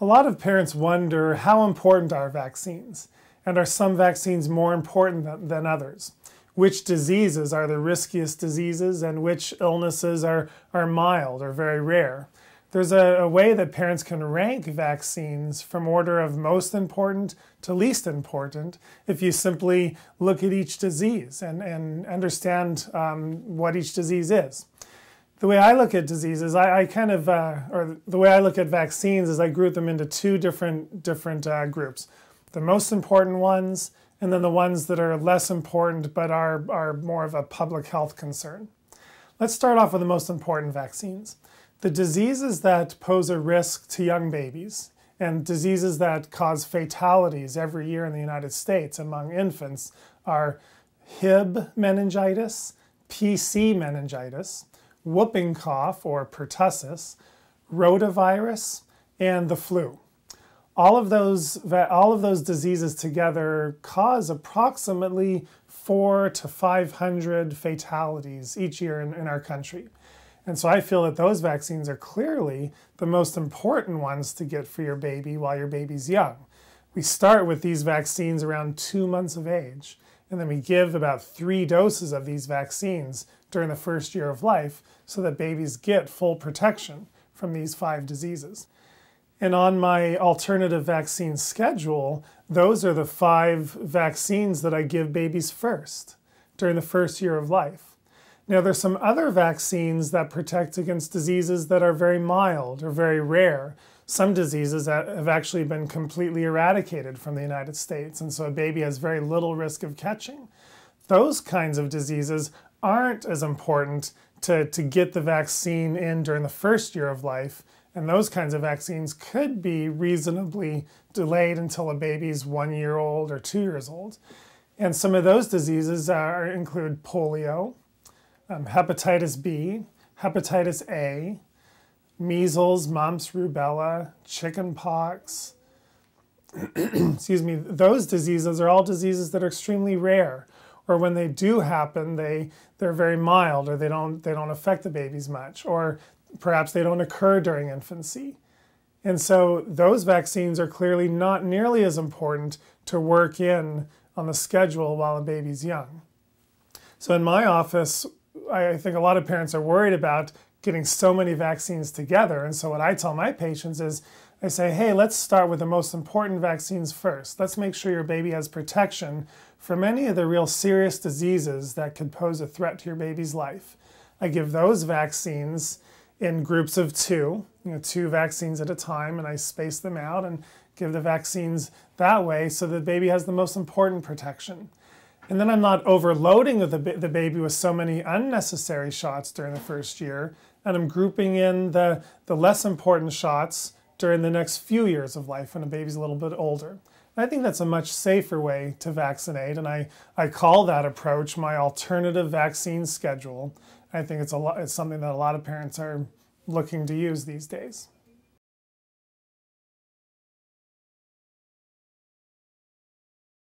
A lot of parents wonder how important are vaccines, and are some vaccines more important than others? Which diseases are the riskiest diseases and which illnesses are mild or very rare? There's a way that parents can rank vaccines from order of most important to least important if you simply look at each disease and understand what each disease is. The way I look at diseases, or the way I look at vaccines is I group them into two different groups. The most important ones, and then the ones that are less important but are more of a public health concern. Let's start off with the most important vaccines. The diseases that pose a risk to young babies and diseases that cause fatalities every year in the United States among infants are Hib meningitis, PC meningitis, whooping cough or pertussis, rotavirus, and the flu. All of those diseases together cause approximately 400 to 500 fatalities each year in our country. And so I feel that those vaccines are clearly the most important ones to get for your baby while your baby's young. We start with these vaccines around 2 months of age, and then we give about 3 doses of these vaccines during the first year of life so that babies get full protection from these 5 diseases. And on my alternative vaccine schedule, those are the 5 vaccines that I give babies first during the first year of life. Now, there's some other vaccines that protect against diseases that are very mild or very rare. Some diseases that have actually been completely eradicated from the United States, and so a baby has very little risk of catching. Those kinds of diseases aren't as important to get the vaccine in during the first year of life, and those kinds of vaccines could be reasonably delayed until a baby's 1 year old or 2 years old. And some of those diseases include polio, hepatitis B, hepatitis A, measles, mumps, rubella, chickenpox. Excuse me, those diseases are all diseases that are extremely rare, or when they do happen, they're very mild, or they don't affect the babies much, or perhaps they don't occur during infancy. And so those vaccines are clearly not nearly as important to work in on the schedule while a baby's young. So in my office, I think a lot of parents are worried about getting so many vaccines together. And so what I tell my patients is, I say, hey, let's start with the most important vaccines first. Let's make sure your baby has protection from any of the real serious diseases that could pose a threat to your baby's life. I give those vaccines in groups of 2, 2 vaccines at a time, and I space them out and give the vaccines that way so the baby has the most important protection. And then I'm not overloading the baby with so many unnecessary shots during the first year, and I'm grouping in the less important shots during the next few years of life when a baby's a little bit older. And I think that's a much safer way to vaccinate, and I call that approach my alternative vaccine schedule. I think it's something that a lot of parents are looking to use these days.